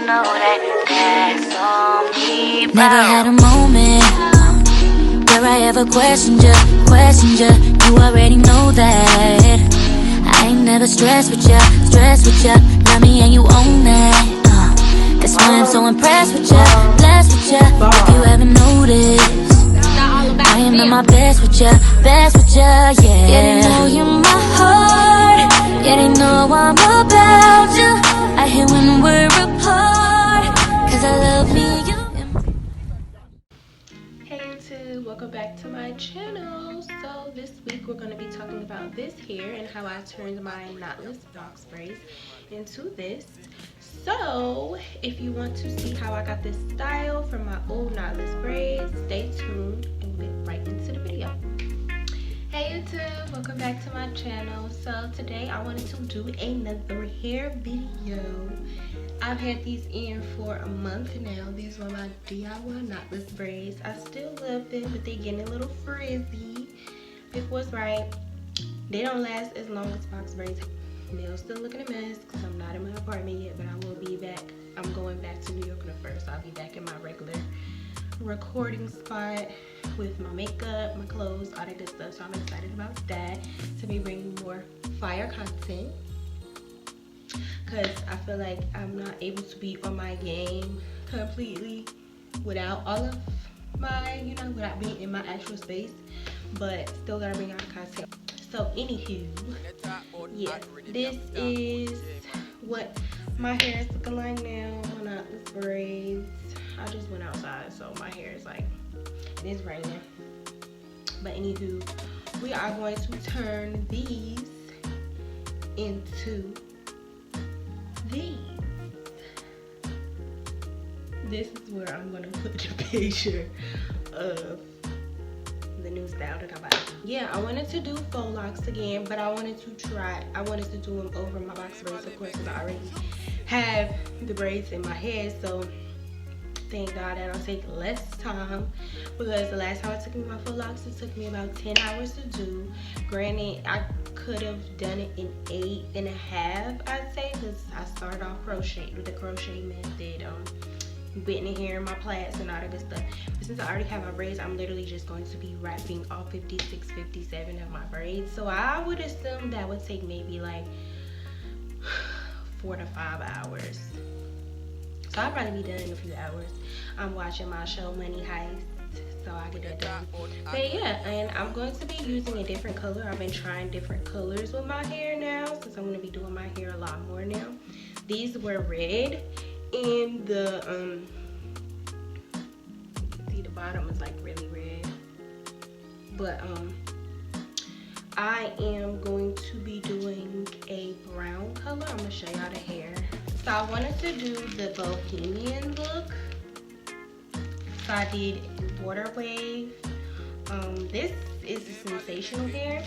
know that that's on me. Never had a moment where I ever questioned you. You already know that. I ain't never stressed with ya. Love me and you own that. That's why I'm so impressed with ya, blessed with ya. If you haven't noticed, I am at my best with ya, yeah. Yeah, they know you're my heart. Yeah, they know I'm about you. I hate when we're apart, 'cause I love me, you. Hey YouTube, welcome back to my channel. So this week we're going to be talking about this hair and how I turned my knotless box braids into this. So if you want to see how I got this style from my old knotless braids, stay tuned and we'll get right into the video. Hey YouTube, welcome back to my channel. So today I wanted to do another hair video. I've had these in for a month now. These were my DIY knotless braids. I still love them, but they're getting a little frizzy. Pick what's right. They don't last as long as box braids. Nails still looking a mess because I'm not in my apartment yet, but I will be back. I'm going back to New York on the 1st. I'll be back in my regular recording spot with my makeup, my clothes, all that good stuff. So I'm excited about that, to be bringing more fire content, because I feel like I'm not able to be on my game completely without all of my, without being in my actual space, but still gotta bring out content. So anywho, yeah, this is what my hair is looking like now on knotless braids. I just went outside, so my hair is like, it is raining. But anywho, we are going to turn these into these. This is where I'm gonna put the picture of the new style that I bought. Yeah, I wanted to do faux locks again, but I wanted to do them over my box braids, of course, because I already have the braids in my head. So thank God that'll take less time, because the last time I took my faux locks, it took me about 10 hours to do. Granted, I could have done it in 8.5, I'd say, because I started off crochet with the crochet method, bending hair, my plaits, and all that good stuff. But since I already have my braids, I'm literally just going to be wrapping all 56, 57 of my braids. So I would assume that would take maybe like 4 to 5 hours. So I'll probably be done in a few hours. I'm watching my show Money Heist, so I get that done. But yeah, and I'm going to be using a different color. I've been trying different colors with my hair now, since I'm going to be doing my hair a lot more now. These were red, and the see, the bottom is like really red. But I am going to be doing a brown color. I'm gonna show y'all the hair. So I wanted to do the Bohemian look, so I did water wave. This is the Sensational hair.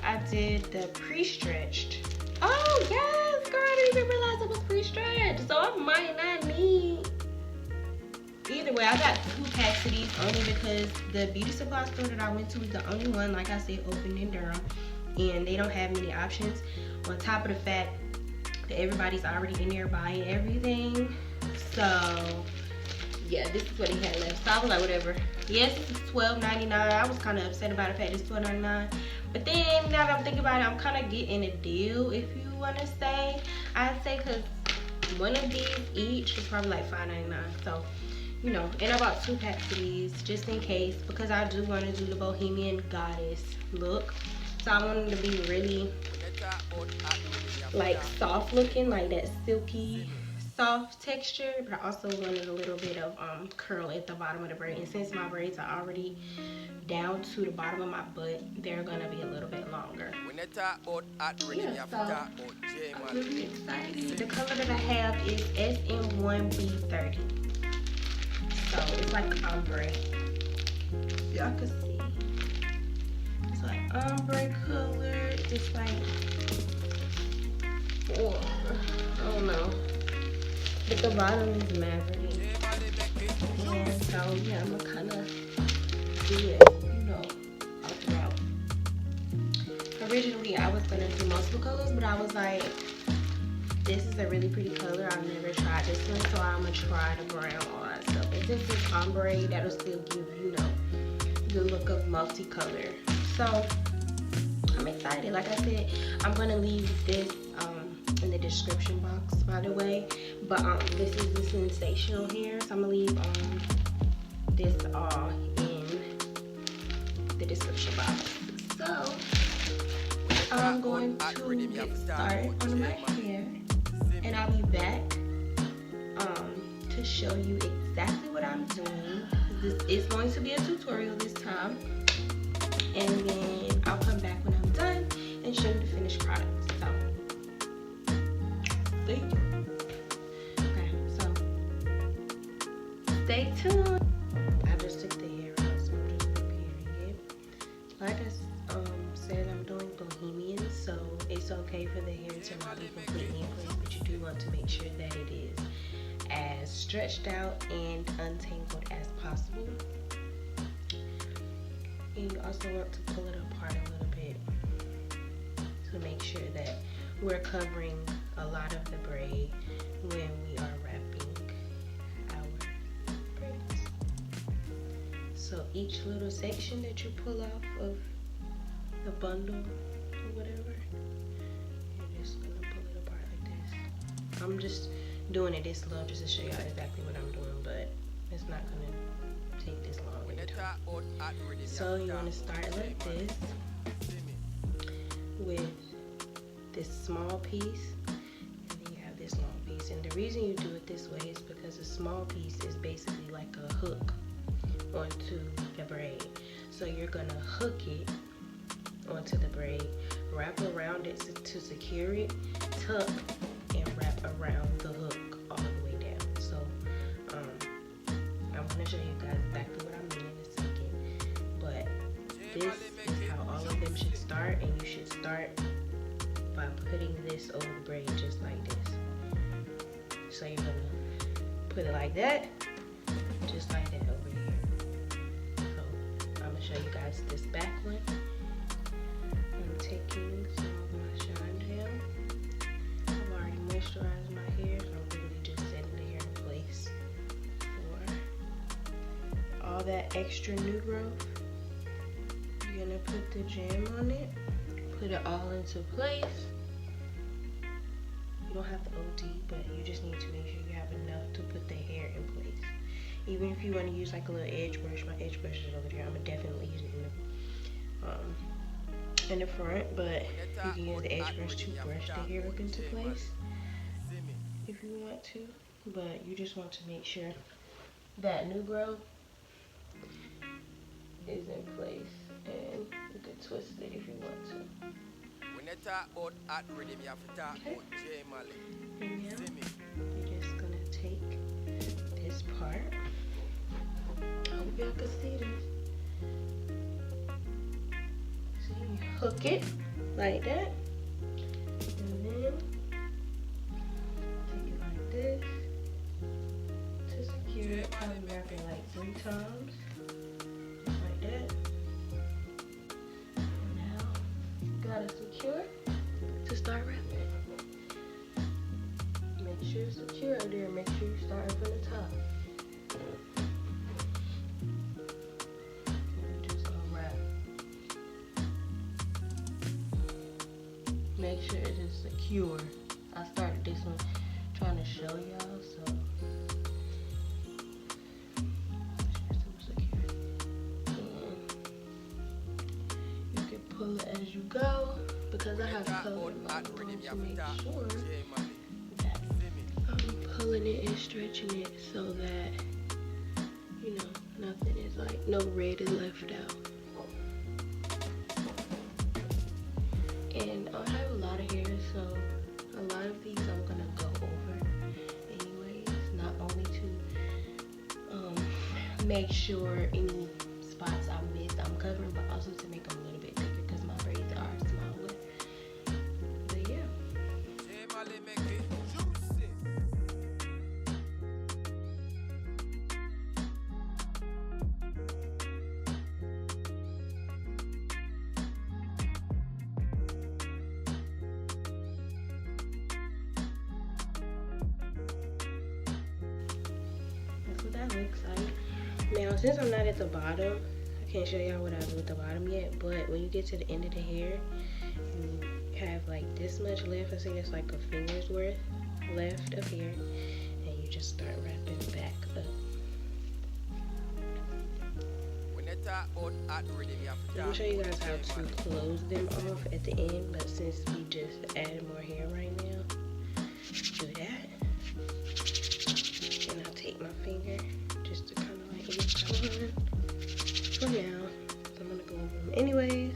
I did the pre-stretched. Oh yes, girl, I didn't even realize it was pre-stretched. So I might not need, either way, I got 2 packs of these only because the beauty supply store that I went to is the only one, like I said, open in Durham, and they don't have many options, on top of the fact that everybody's already in there buying everything. So yeah, this is what he had left. So I was like, whatever. Yes, this is $12.99. I was kind of upset about the fact it's $12.99, but then now that I'm thinking about it, I'm kind of getting a deal, if you want to say. I'd say, because one of these each is probably like $5.99. So, and I bought 2 packs of these just in case, because I do want to do the Bohemian goddess look. So I want them to be really like soft looking, like that silky soft texture, but I also wanted a little bit of curl at the bottom of the braid. And since my braids are already down to the bottom of my butt, they're gonna be a little bit longer. Yeah, so I'm really excited. The color that I have is SM1B30. So it's like ombre. Y'all can see. It's like ombre color. It's like, I don't know. But the bottom is maverick. And so yeah, I'm gonna kind of do it, all throughout. Originally I was gonna do multiple colors, but I was like, This is a really pretty color. I've never tried this one, so I'm gonna try the brown on. So, and since it's ombre, that'll still give, you know, the look of multicolor. So I'm excited. Like I said, I'm gonna leave this in the description box, by the way. But this is the Sensational hair, so I'm gonna leave this all in the description box. So I'm going to get started on my hair, and I'll be back to show you exactly what I'm doing. This is going to be a tutorial this time, and then I'll come back when I'm done and show you the finished product. So stay tuned. Okay, so stay tuned. I just took the hair out, so I'm just preparing it. Like I said, I'm doing Bohemian, so it's okay for the hair to not be completely in place, but you do want to make sure that it is as stretched out and untangled as possible. And you also want to pull it apart a little bit to make sure that we're covering a lot of the braid when we are wrapping our braids. So each little section that you pull off of the bundle or whatever, you're just gonna pull it apart like this. I'm just doing it this slow just to show y'all exactly what I'm doing, but it's not gonna take this long. So you want to start like this with this small piece, and then you have this long piece. And the reason you do it this way is because the small piece is basically like a hook onto the braid. So you're gonna hook it onto the braid, wrap around it to secure it, tuck, and wrap around the hook all the way down. So I'm gonna show you guys exactly what I mean in a second, but this is how all of them should start, and you should start by putting this over the braid just like this. So you're gonna put it like that, just like that over here. So I'm gonna show you guys this back one. I'm taking some of my shine gel. I've already moisturized my hair, so I'm literally just setting the hair in place for all that extra new growth. You're gonna put the gem on it, put it all into place. You don't have to OD, but you just need to make sure you have enough to put the hair in place. Even if you want to use like a little edge brush, my edge brush is over there. I'm gonna definitely use it in the front, but you can use the edge brush to brush the hair up into place if you want to. But you just want to make sure that new growth is in place, and you can twist it if you want to. Okay. And now you're just gonna take this part. I hope y'all can see this. So you hook it like that, and then take it like this to secure it. Probably wrap it like 3 times, just like that. And now you gotta secure to start wrapping. Make sure it's secure up there. Make sure you start from the top. Make sure it is secure. I started this one trying to show y'all, so make sure it's secure. And you can pull it as you go, because I have color in my arm to make sure that I'm pulling it and stretching it so that, you know, nothing is like, no red is left out. And I have a lot of hair, so a lot of these I'm gonna go over anyways, not only to make sure any spots I missed I'm covering, but also to make them a little bit thicker because my braids are smaller. But yeah. that looks like. Now, since I'm not at the bottom, I can't show y'all what I do at the bottom yet, but when you get to the end of the hair, you have like this much left. I think it's like a finger's worth left of here, and you just start wrapping back up. I'm gonna show you guys how to close them off at the end, but since we just added more hair right now, do that. And I'll take my finger just to kind of like ease one for now. So I'm gonna go over them anyways.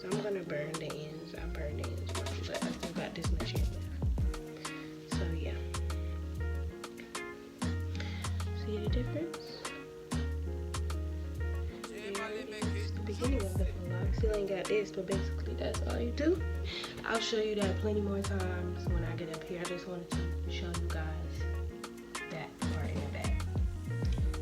So I'm gonna burn the ends. I burned the ends, but I still got this much hair left. So yeah. See the difference? Beginning of the Faux Locs. Still ain't got this, but basically that's all you do. I'll show you that plenty more times when I get up here. I just wanted to show you guys that part in the back.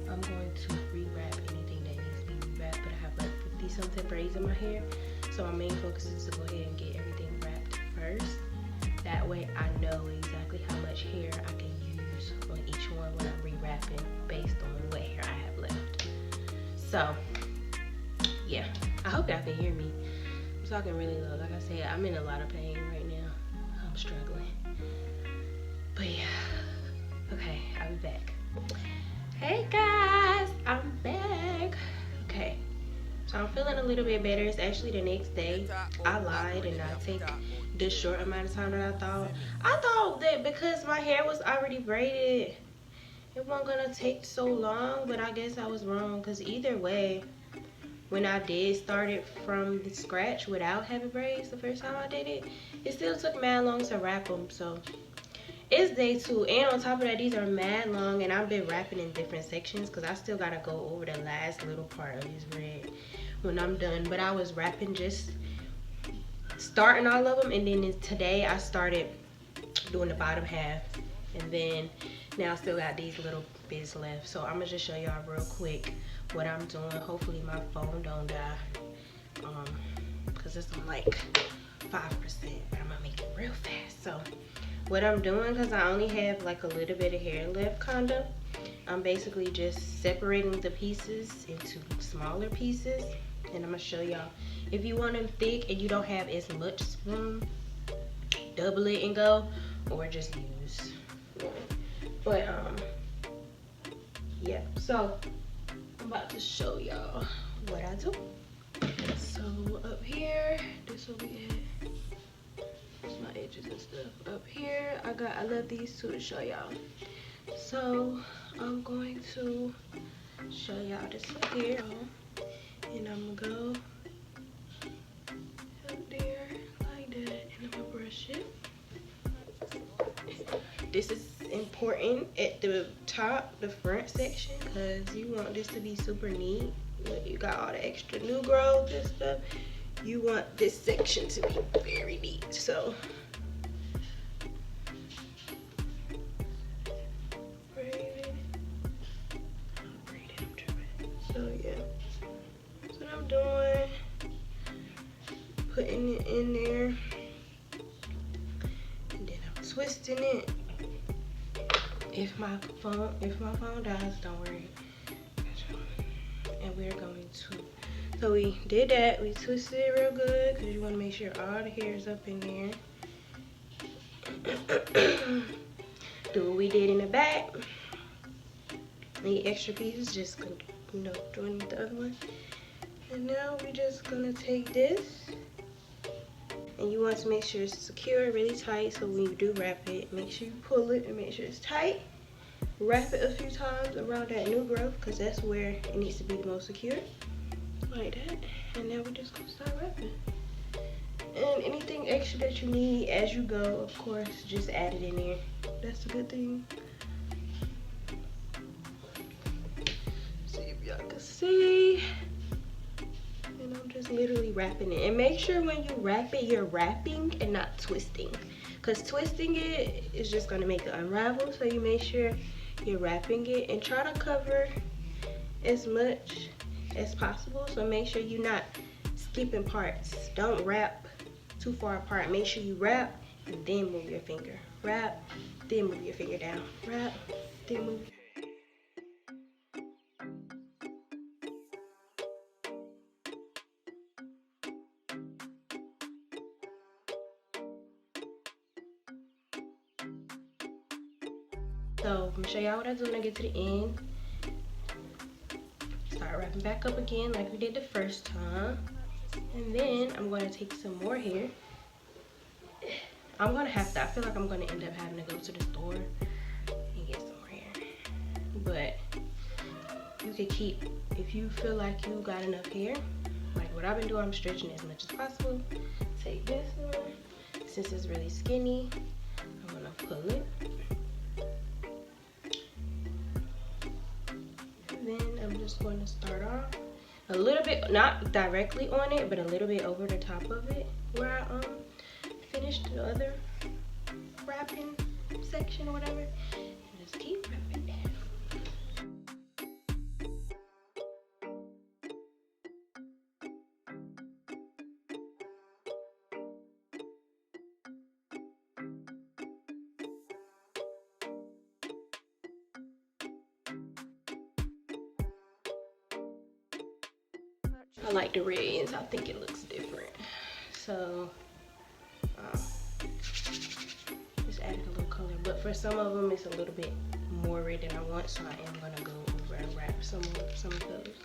I'm going to rewrap anything that needs to be rewrapped, but I have like 50 something braids in my hair, so my main focus is to go ahead and get everything wrapped first. That way I know exactly how much hair I can use on each one when I'm rewrapping based on what hair I have left. So yeah, I hope y'all can hear me. I'm talking really low. Like I said, I'm in a lot of pain right now. I'm struggling. But yeah, okay, I'll be back. Hey guys, I'm back. Okay, so I'm feeling a little bit better. It's actually the next day. I lied and not take the short amount of time that I thought. I thought that because my hair was already braided, it wasn't gonna take so long, but I guess I was wrong, because either way, when I did start it from the scratch without having braids the first time I did it, it still took mad long to wrap them. So it's day 2, and on top of that, these are mad long, and I've been wrapping in different sections because I still gotta go over the last little part of this braid when I'm done. But I was wrapping, just starting all of them, and then today I started doing the bottom half, and then now I still got these little bits left. So I'm gonna just show y'all real quick what I'm doing. Hopefully my phone don't die, because it's on like 5%, but I'm gonna make it real fast. So what I'm doing, because I only have like a little bit of hair left kinda, I'm basically just separating the pieces into smaller pieces, and I'm gonna show y'all. If you want them thick and you don't have as much room, double it and go, or just use one. But yeah, so I'm about to show y'all what I do. So up here, this will be it. That's my edges and stuff. Up here, I love these two to show y'all. So I'm going to show y'all this up here, and I'm gonna go up there like that, and I'm gonna brush it. This is important at the top, the front section, because you want this to be super neat. You got all the extra new growth and stuff. You want this section to be very neat. So so yeah, that's what I'm doing. Putting it in there, and then I'm twisting it. If my phone dies, don't worry. And we're going to, so we did that. We twisted it real good because you want to make sure all the hair is up in there. Do what we did in the back. Any extra pieces, just, you know, join with the other one. And now we're just gonna take this, and you want to make sure it's secure, really tight. So when you do wrap it, make sure you pull it and make sure it's tight. Wrap it a few times around that new growth, because that's where it needs to be the most secure, like that. And now we're just gonna start wrapping. And anything extra that you need as you go, of course, just add it in there. That's a good thing. See if y'all can see. And I'm just literally wrapping it. And make sure when you wrap it, you're wrapping and not twisting, because twisting it is just gonna make it unravel. So you make sure you're wrapping it, and try to cover as much as possible. So make sure you're not skipping parts. Don't wrap too far apart. Make sure you wrap and then move your finger. Wrap, then move your finger down. Wrap, They move. So I'm gonna show y'all what I do when I get to the end. Start wrapping back up again like we did the first time. And then I'm gonna take some more hair. I'm gonna have to, I feel like I'm gonna end up having to go to the store and get some more hair. But you could keep, if you feel like you got enough hair, like what I've been doing, I'm stretching as much as possible. Take this one, since it's really skinny, I'm gonna pull it. And then I'm just going to start off a little bit, not directly on it, but a little bit over the top of it, where I finished the other wrapping section or whatever. And just keep wrapping it. I like the red ends. I think it looks different. So just added a little color, but for some of them it's a little bit more red than I want, so I am gonna go over and wrap some of those.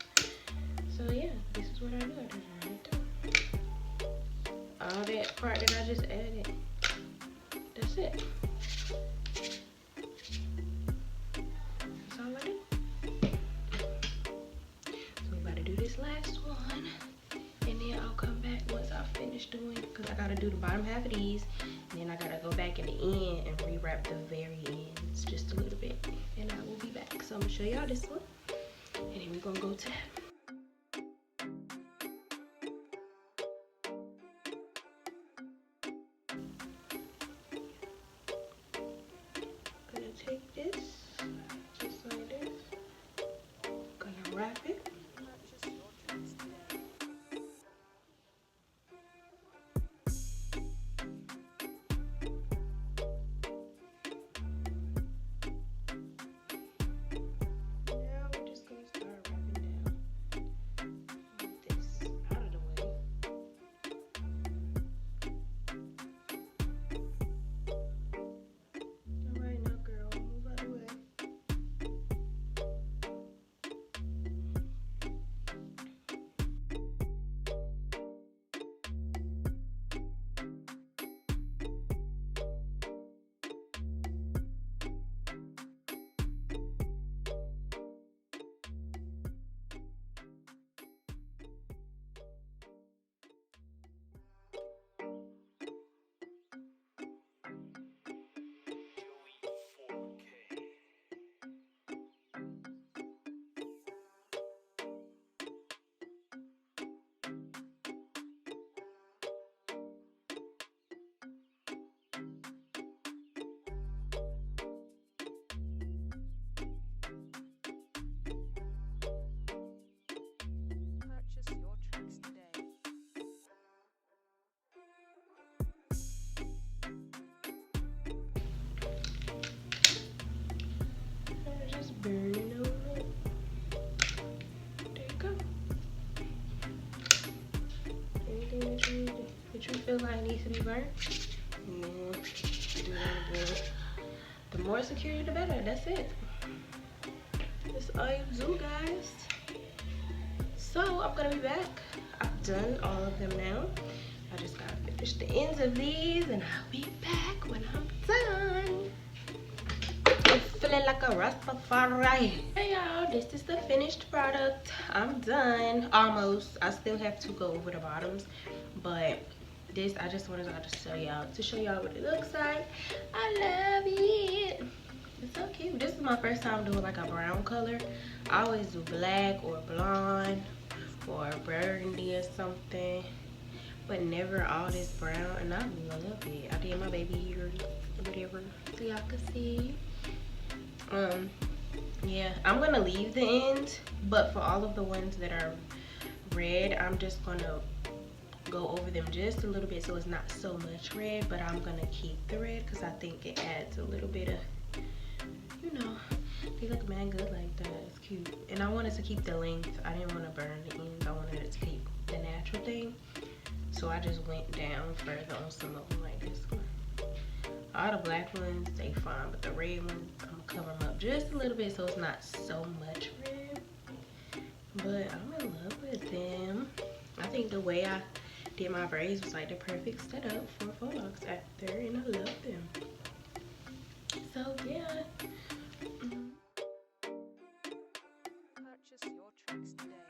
So yeah, this is what I do. I just wrap it down. All that part that I just added, that's it. That's all I do. So we about to do this last one, and then I'll come back once I finish doing, because I gotta do the bottom half of these, and then I gotta go back in the end and rewrap the very ends just a little bit, and I will be back. So I'm gonna show y'all this one, and then we're gonna go to that. Gonna take this, just like this, gonna wrap it. Burning over it. There you go. Anything that you feel like needs to be burnt, and then do that again. The more secure, the better. That's it. That's all you do, guys. So I'm gonna be back. I've done all of them now. I just gotta finish the ends of these, and I'll be back when I'm done. Feeling like a Rastafari. Hey y'all, this is the finished product. I'm done, almost. I still have to go over the bottoms, but this, I just wanted to show y'all what it looks like. I love it. It's so cute. This is my first time doing like a brown color. I always do black or blonde or burgundy or something, but never all this brown, and I love it. I did my baby hair or whatever, so y'all can see. Yeah, I'm gonna leave the ends, but for all of the ones that are red, I'm just gonna go over them just a little bit so it's not so much red, but I'm gonna keep the red because I think it adds a little bit of, you know, look mad good like that. It's cute. And I wanted to keep the length. I didn't want to burn the ends. I wanted it to keep the natural thing. So I just went down further on some of them like this one. All the black ones, they fine. But the red ones, I'm going to cover them up just a little bit so it's not so much red. But I'm in love with them. I think the way I did my braids was like the perfect setup for Faux Locs after. And I love them. So yeah. Purchase your tracks today.